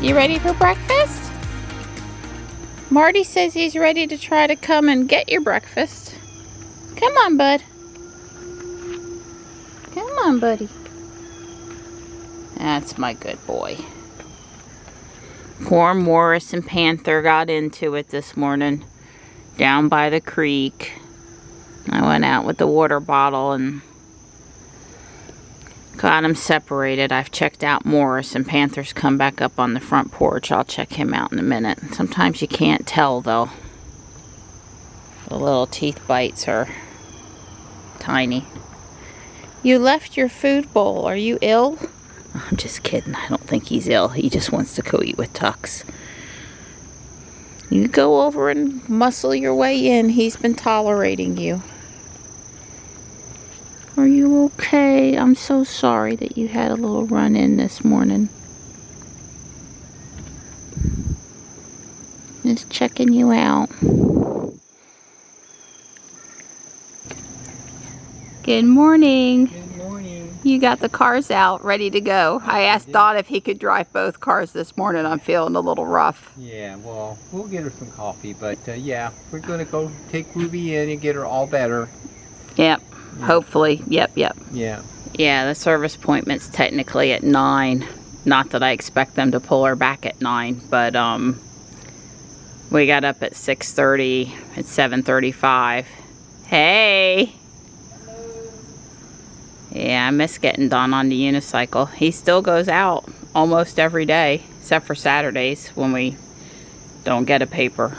You ready for breakfast? Marty says he's ready to try to come and get your breakfast. Come on, bud. Come on, buddy. That's my good boy. Poor Morris and Panther got into it this morning down by the creek. I went out with the water bottle and got them separated. I've checked out Morris, and Panther's come back up on the front porch. I'll check him out in a minute. Sometimes you can't tell, though. The little teeth bites are tiny. You left your food bowl. Are you ill? I'm just kidding. I don't think he's ill. He just wants to go eat with Tux. You go over and muscle your way in. He's been tolerating you. Are you okay? I'm so sorry that you had a little run-in this morning. Just checking you out. Good morning. Good morning. You got the cars out, ready to go. I asked Don if he could drive both cars this morning. I'm feeling a little rough. Yeah, well, we'll get her some coffee, but yeah, we're going to go take Ruby in and get her all better. Yep. Hopefully. Yep. Yeah. Yeah, the service appointment's technically at 9. Not that I expect them to pull her back at 9, but we got up at 6:30. It's 7:35. Hey. Hello. Yeah, I miss getting Don on the unicycle. He still goes out almost every day, except for Saturdays when we don't get a paper.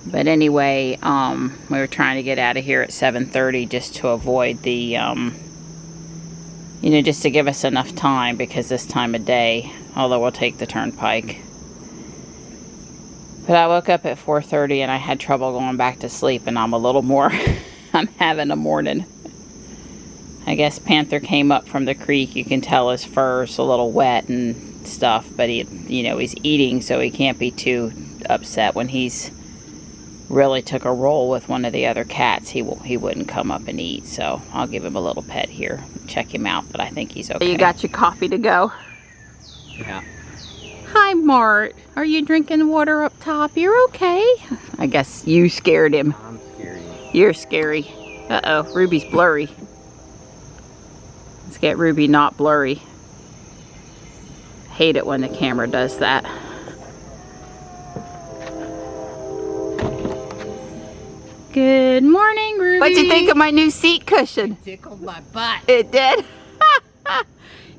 But anyway, we were trying to get out of here at 7:30 just to avoid the, just to give us enough time, because this time of day, although we'll take the turnpike. But I woke up at 4:30 and I had trouble going back to sleep, and I'm a little more, I'm having a morning. I guess Panther came up from the creek. You can tell his fur's a little wet and stuff, but he's eating, so he can't be too upset. When he's really took a roll with one of the other cats, he wouldn't come up and eat, so I'll give him a little pet here, check him out, but I think he's okay. You got your coffee to go? Yeah. Hi, Mart. Are you drinking water up top? You're okay? I guess you scared him. I'm scary. You're scary. Uh-oh, Ruby's blurry. Let's get Ruby not blurry. Hate it when the camera does that. Good morning, Ruby. What'd you think of my new seat cushion? It tickled my butt. It did?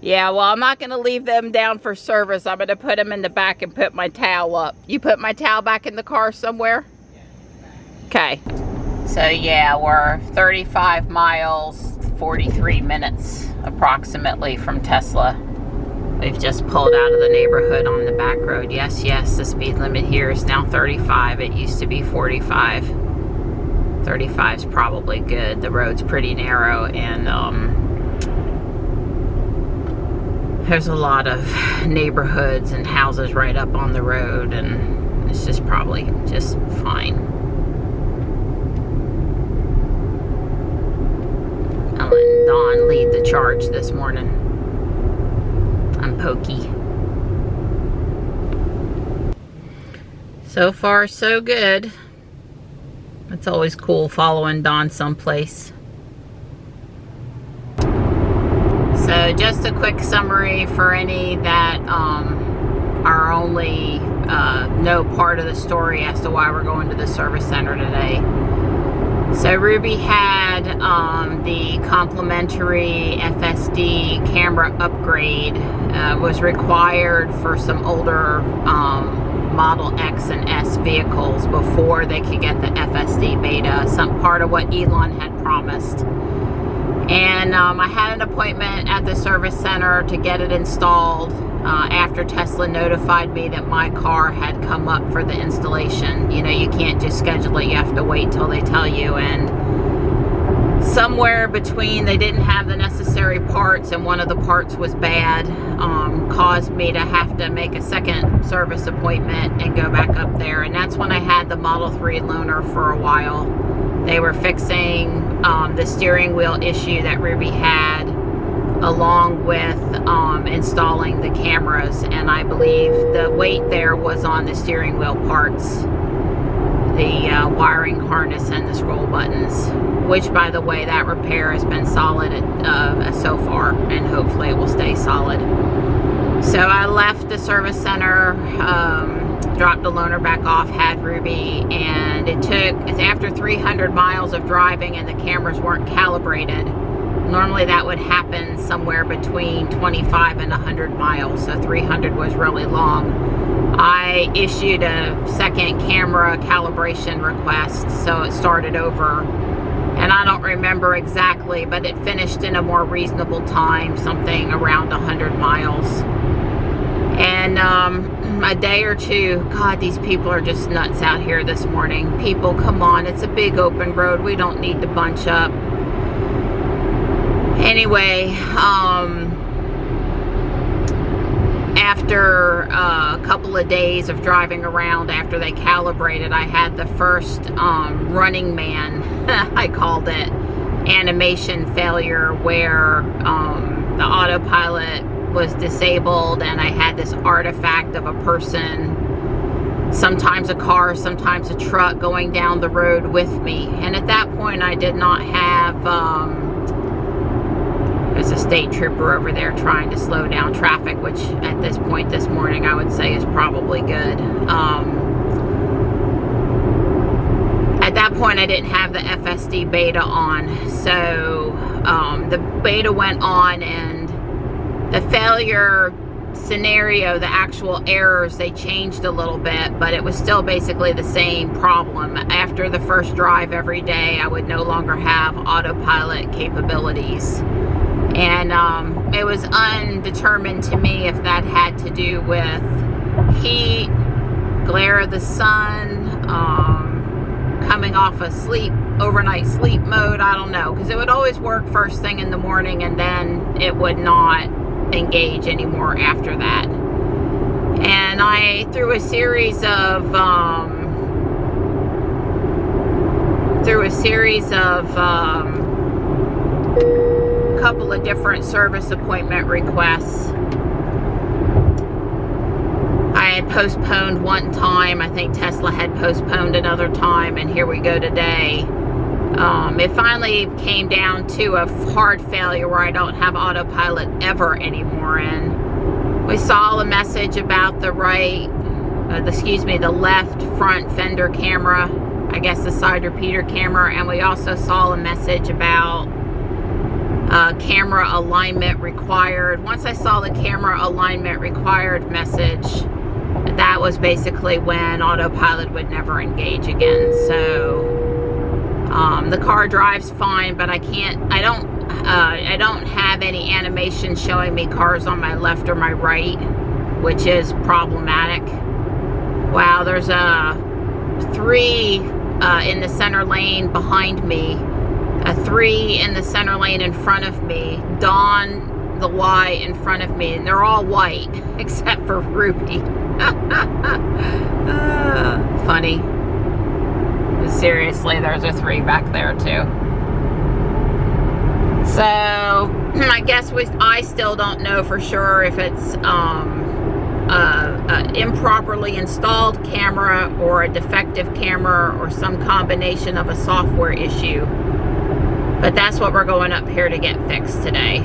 Yeah, well, I'm not going to leave them down for service. I'm going to put them in the back and put my towel up. You put my towel back in the car somewhere? Okay. So, yeah, we're 35 miles, 43 minutes approximately from Tesla. We've just pulled out of the neighborhood on the back road. Yes, the speed limit here is now 35. It used to be 45. 35 is probably good. The road's pretty narrow, and there's a lot of neighborhoods and houses right up on the road, and it's just probably just fine. I'm letting Dawn lead the charge this morning. I'm Pokey. So far, so good. It's always cool following Dawn someplace. So just a quick summary for any that are only know part of the story as to why we're going to the service center today. So Ruby had the complimentary FSD camera upgrade. Was required for some older Model X and S vehicles before they could get the FSD beta, some part of what Elon had promised. And I had an appointment at the service center to get it installed after Tesla notified me that my car had come up for the installation. You can't just schedule it, you have to wait till they tell you, and somewhere between they didn't have the necessary parts and one of the parts was bad, caused me to have to make a second service appointment and go back up there. And that's when I had the Model 3 loaner for a while. They were fixing the steering wheel issue that Ruby had along with installing the cameras, and I believe the weight there was on the steering wheel parts, the wiring harness and the scroll buttons, which, by the way, that repair has been solid so far, and hopefully it will stay solid. So I left the service center, dropped the loaner back off, had Ruby, and it took, after 300 miles of driving and the cameras weren't calibrated. Normally that would happen somewhere between 25 and 100 miles, so 300 was really long. I issued a second camera calibration request, so it started over. And I don't remember exactly, but it finished in a more reasonable time, something around 100 miles. And a day or two, God, these people are just nuts out here this morning. People, come on, it's a big open road. We don't need to bunch up. Anyway, after a couple of days of driving around after they calibrated, I had the first Running Man, I called it, animation failure, where the autopilot was disabled and I had this artifact of a person, sometimes a car, sometimes a truck, going down the road with me. And at that point I did not have there's a state trooper over there trying to slow down traffic, which at this point this morning I would say is probably good. At that point I didn't have the FSD beta on, so the beta went on, and the failure scenario, the actual errors, they changed a little bit, but it was still basically the same problem. After the first drive every day, I would no longer have autopilot capabilities. And it was undetermined to me if that had to do with heat, glare of the sun, coming off a overnight sleep mode. I don't know, because it would always work first thing in the morning and then it would not engage anymore after that. And I, through a series of couple of different service appointment requests, I had postponed one time. I think Tesla had postponed another time, and here we go today. It finally came down to a hard failure where I don't have autopilot ever anymore. And we saw a message about the the left front fender camera, I guess the side repeater camera, and we also saw a message about camera alignment required. Once I saw the camera alignment required message, that was basically when autopilot would never engage again. So the car drives fine, but I don't have any animation showing me cars on my left or my right, which is problematic. Wow, there's a 3 in the center lane behind me, a 3 in the center lane in front of me, Dawn the Y in front of me, and they're all white except for Ruby. Funny. Seriously, there's a 3 back there too. So I guess I still don't know for sure if it's improperly installed camera or a defective camera or some combination of a software issue. But that's what we're going up here to get fixed today.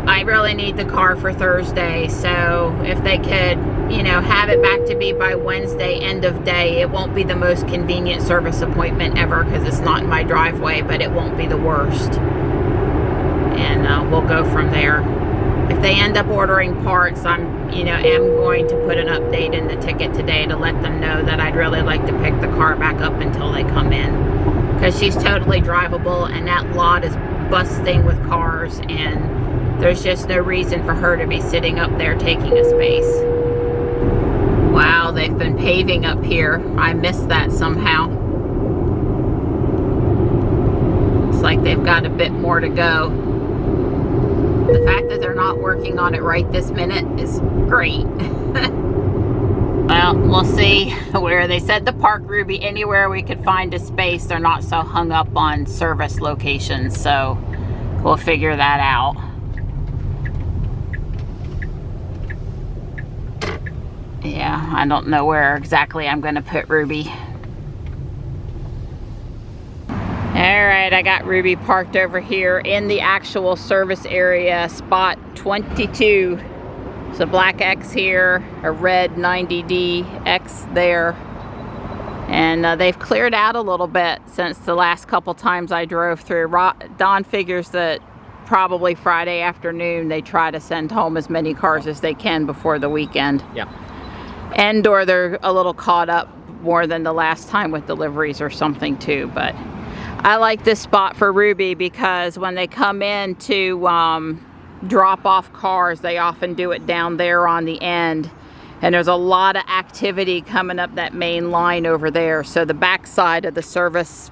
I really need the car for Thursday, so if they could, have it back to me by Wednesday, end of day. It won't be the most convenient service appointment ever because it's not in my driveway, but it won't be the worst. And we'll go from there. If they end up ordering parts, am going to put an update in the ticket today to let them know that I'd really like to pick the car back up until they come in, because she's totally drivable and that lot is busting with cars, and there's just no reason for her to be sitting up there taking a space. Wow, they've been paving up here. I missed that somehow. It's like they've got a bit more to go. The fact that they're not working on it right this minute is great. Well, we'll see where they said to park Ruby. Anywhere we could find a space. They're not so hung up on service locations, so we'll figure that out. Yeah, I don't know where exactly I'm going to put Ruby. Alright, I got Ruby parked over here in the actual service area, spot 22. So black X here, a red 90D X there. And they've cleared out a little bit since the last couple times I drove through. Don figures that probably Friday afternoon they try to send home as many cars as they can before the weekend. Yeah. And or they're a little caught up more than the last time with deliveries or something too. But I like this spot for Ruby because when they come in to drop off cars, they often do it down there on the end. And there's a lot of activity coming up that main line over there. So the back side of the service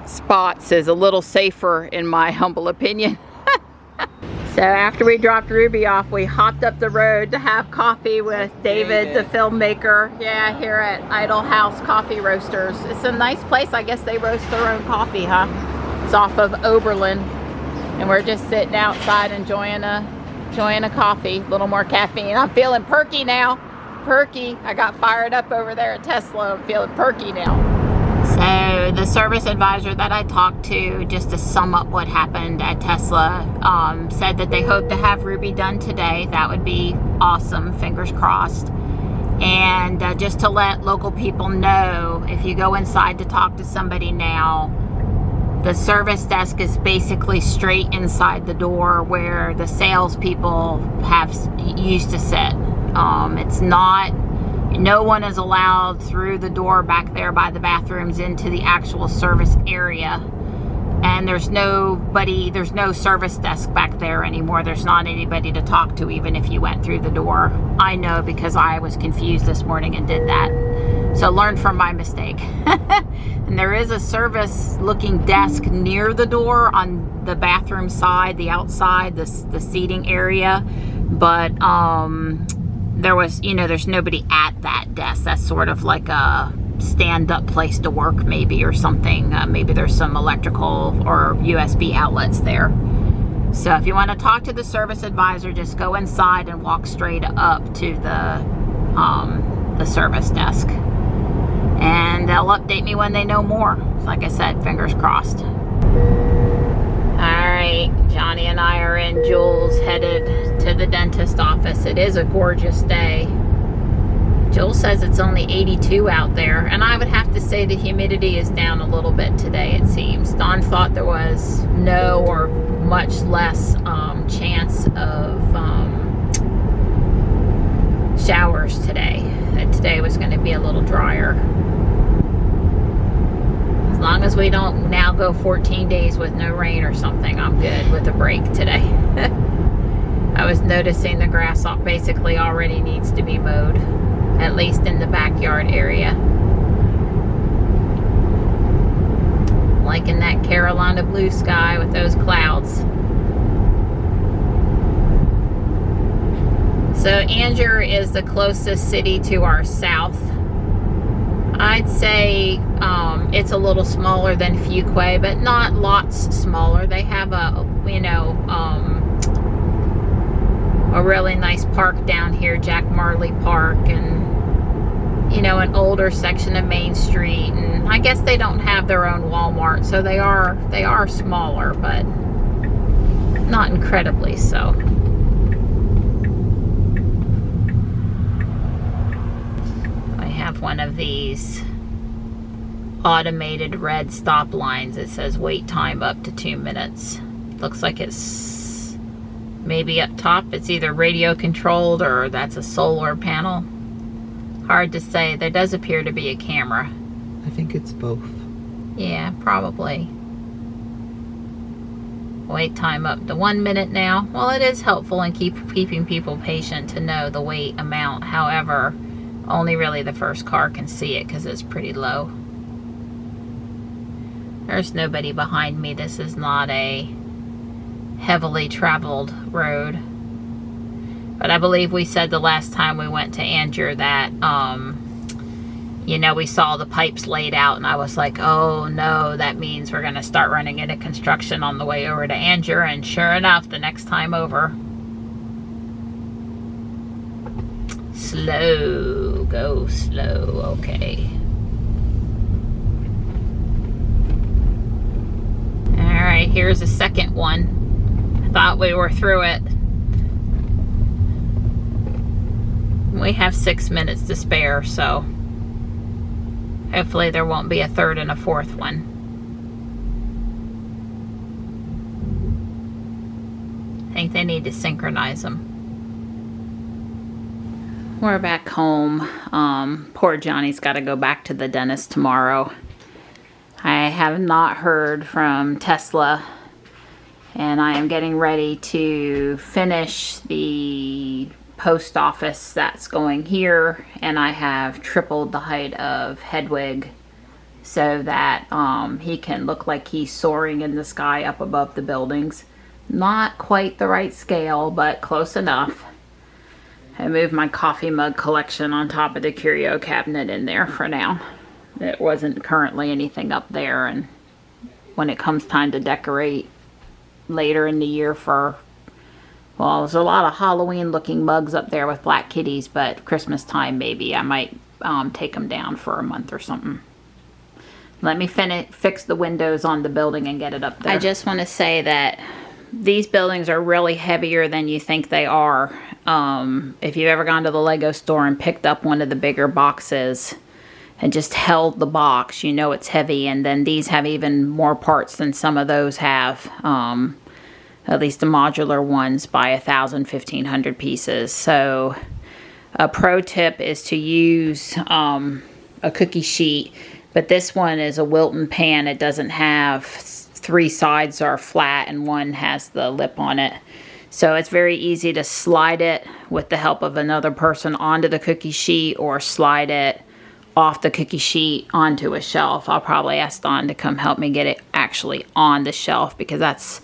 spots is a little safer in my humble opinion. So after we dropped Ruby off, we hopped up the road to have coffee with David, the filmmaker. Yeah, here at Idle House Coffee Roasters. It's a nice place. I guess they roast their own coffee, huh? It's off of Oberlin. And we're just sitting outside enjoying a coffee. A little more caffeine. I'm feeling perky now. Perky. I got fired up over there at Tesla. I'm feeling perky now. So the service advisor that I talked to, just to sum up what happened at Tesla, said that they hope to have Ruby done today. That would be awesome, fingers crossed. And just to let local people know, if you go inside to talk to somebody now, the service desk is basically straight inside the door where the salespeople used to sit. It's not... No one is allowed through the door back there by the bathrooms into the actual service area. And there's no service desk back there anymore. There's not anybody to talk to even if you went through the door. I know because I was confused this morning and did that. So learn from my mistake. And there is a service looking desk near the door on the bathroom side, the outside, the seating area. But there's nobody at that desk. That's sort of like a stand-up place to work maybe or something. Maybe there's some electrical or USB outlets there. So if you want to talk to the service advisor, just go inside and walk straight up to the service desk. And they'll update me when they know more. Like I said, fingers crossed. Alright, Johnny and I are in Jules, headed to the dentist office. It is a gorgeous day. Jules says it's only 82 out there, and I would have to say the humidity is down a little bit today, it seems. Don thought there was no or much less chance of showers today. That today was going to be a little drier. As long as we don't now go 14 days with no rain or something, I'm good with a break today. I was noticing the grass basically already needs to be mowed, at least in the backyard area. Liking that Carolina blue sky with those clouds. So Angier is the closest city to our south. I'd say it's a little smaller than Fuquay, but not lots smaller. They have a really nice park down here, Jack Marley Park, and an older section of Main Street. And I guess they don't have their own Walmart, so they are smaller, but not incredibly so. Have one of these automated red stop lines. It says wait time up to 2 minutes. Looks like it's maybe up top. It's either radio controlled or that's a solar panel. Hard to say. There does appear to be a camera. I think it's both. Yeah, probably. Wait time up to 1 minute now. Well, it is helpful in keeping people patient to know the wait amount. However, only really the first car can see it because it's pretty low. There's nobody behind me. This is not a heavily traveled road. But I believe we said the last time we went to Angier that, you know, we saw the pipes laid out, and I was like, oh no, that means we're going to start running into construction on the way over to Angier. And sure enough, the next time over, slow, go slow, okay. All right, here's the second one. I thought we were through it. We have 6 minutes to spare, so hopefully there won't be a third and a fourth one. I think they need to synchronize them. We're back home. Poor Johnny's got to go back to the dentist tomorrow. I have not heard from Tesla, and I am getting ready to finish the post office that's going here, and I have tripled the height of Hedwig so that he can look like he's soaring in the sky up above the buildings. Not quite the right scale, but close enough. I moved my coffee mug collection on top of the curio cabinet in there for now. There wasn't currently anything up there, and when it comes time to decorate later in the year for, well, there's a lot of Halloween looking mugs up there with black kitties, but Christmas time maybe I might take them down for a month or something. Let me fix the windows on the building and get it up there. I just want to say that these buildings are really heavier than you think they are. If you've ever gone to the Lego store and picked up one of the bigger boxes and just held the box, you know it's heavy. And then these have even more parts than some of those have. At least the modular ones by 1,000, 1,500 pieces. So a pro tip is to use a cookie sheet, but this one is a Wilton pan. It doesn't have, 3 sides are flat and one has the lip on it. So it's very easy to slide it with the help of another person onto the cookie sheet, or slide it off the cookie sheet onto a shelf. I'll probably ask Dawn to come help me get it actually on the shelf, because that's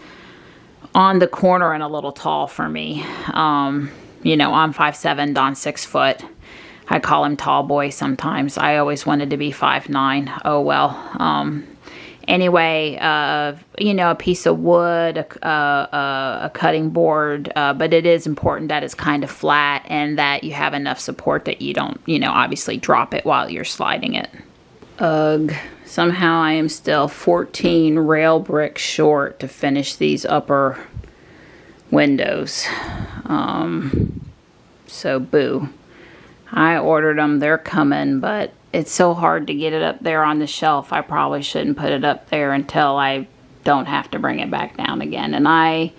on the corner and a little tall for me. You know, I'm 5'7", Dawn's 6 foot. I call him tall boy sometimes. I always wanted to be 5'9". Oh well. Anyway, you know, a piece of wood, a cutting board, but it is important that it's kind of flat and that you have enough support that you don't, you know, obviously drop it while you're sliding it. Ugh. Somehow I am still 14 rail bricks short to finish these upper windows. So boo. I ordered them, they're coming, but it's so hard to get it up there on the shelf. I probably shouldn't put it up there until I don't have to bring it back down again. And I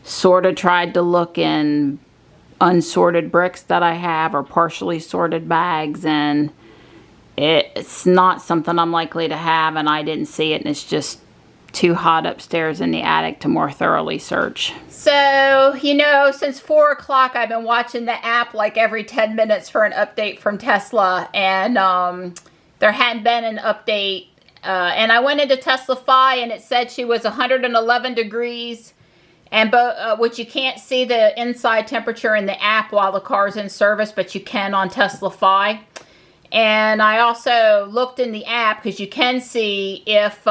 sort of tried to look in unsorted bricks that I have, or partially sorted bags, and it's not something I'm likely to have, and I didn't see it, and it's just too hot upstairs in the attic to more thoroughly search. So, you know, since 4 o'clock, I've been watching the app like every 10 minutes for an update from Tesla, and there hadn't been an update, and I went into Teslafy, and it said she was 111 degrees, and which you can't see the inside temperature in the app while the car's in service, but you can on Teslafy. And I also looked in the app, because you can see if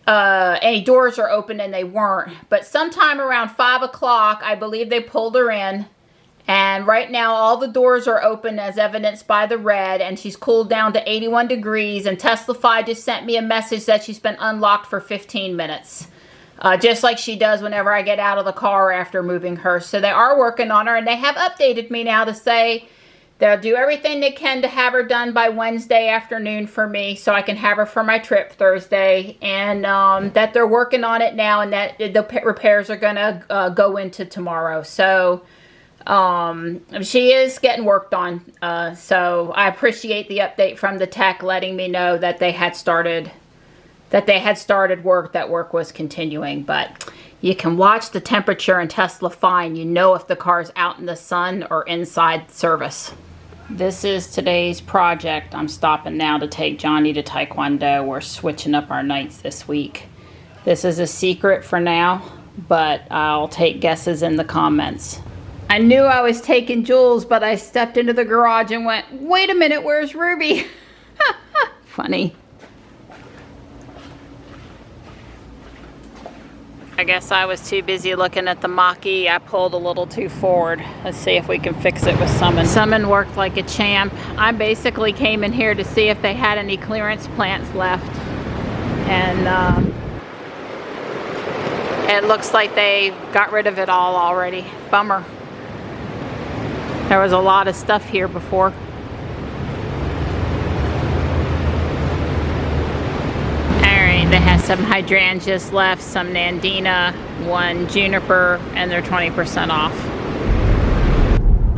any doors are open, and they weren't. But sometime around 5 o'clock, I believe they pulled her in. And right now, all the doors are open, as evidenced by the red. And she's cooled down to 81 degrees. And Teslafy just sent me a message that she's been unlocked for 15 minutes. Just like she does whenever I get out of the car after moving her. So they are working on her. And they have updated me now to say they'll do everything they can to have her done by Wednesday afternoon for me, so I can have her for my trip Thursday, and that they're working on it now, and that the repairs are going to go into tomorrow. So she is getting worked on. So I appreciate the update from the tech letting me know that they had started work, that work was continuing. But you can watch the temperature in Teslafy, and you know if the car's out in the sun or inside service. This is today's project. I'm stopping now to take Johnny to Taekwondo. We're switching up our nights this week. This is a secret for now, but I'll take guesses in the comments. I knew I was taking Jules, but I stepped into the garage and went, wait a minute, where's Ruby? Funny. I guess I was too busy looking at the Mach-E. I pulled a little too forward. Let's see if we can fix it with Summon. Summon worked like a champ. I basically came in here to see if they had any clearance plants left. And it looks like they got rid of it all already. Bummer. There was a lot of stuff here before. They have some hydrangeas left, some Nandina, one juniper, and they're 20% off.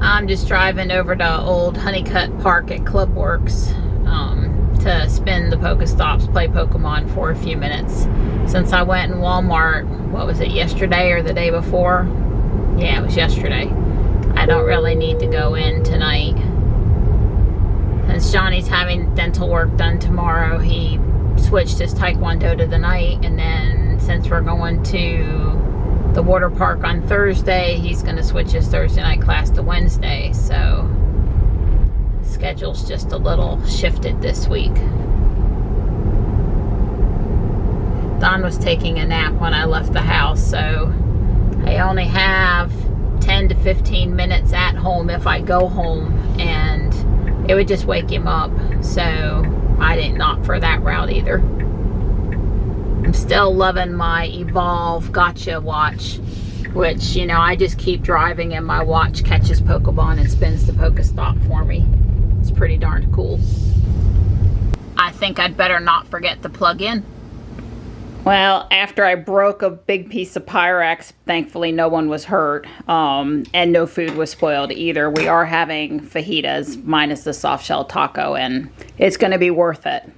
I'm just driving over to old Honeycutt Park at Clubworks to spin the Pokestops, play Pokemon for a few minutes. Since I went in Walmart, what was it, yesterday or the day before? Yeah, it was yesterday. I don't really need to go in tonight. Since Johnny's having dental work done tomorrow, he switched his Taekwondo to the night, and then since we're going to the water park on Thursday, he's going to switch his Thursday night class to Wednesday, so the schedule's just a little shifted this week. Don was taking a nap when I left the house, so I only have 10 to 15 minutes at home if I go home, and it would just wake him up, so I didn't opt for that route either. I'm still loving my Evolve Gotcha watch, which, you know, I just keep driving and my watch catches Pokemon and spins the Pokestop for me. It's pretty darn cool. I think I'd better not forget to plug in. Well, after I broke a big piece of Pyrex, thankfully no one was hurt, and no food was spoiled either. We are having fajitas minus the soft shell taco, and it's going to be worth it.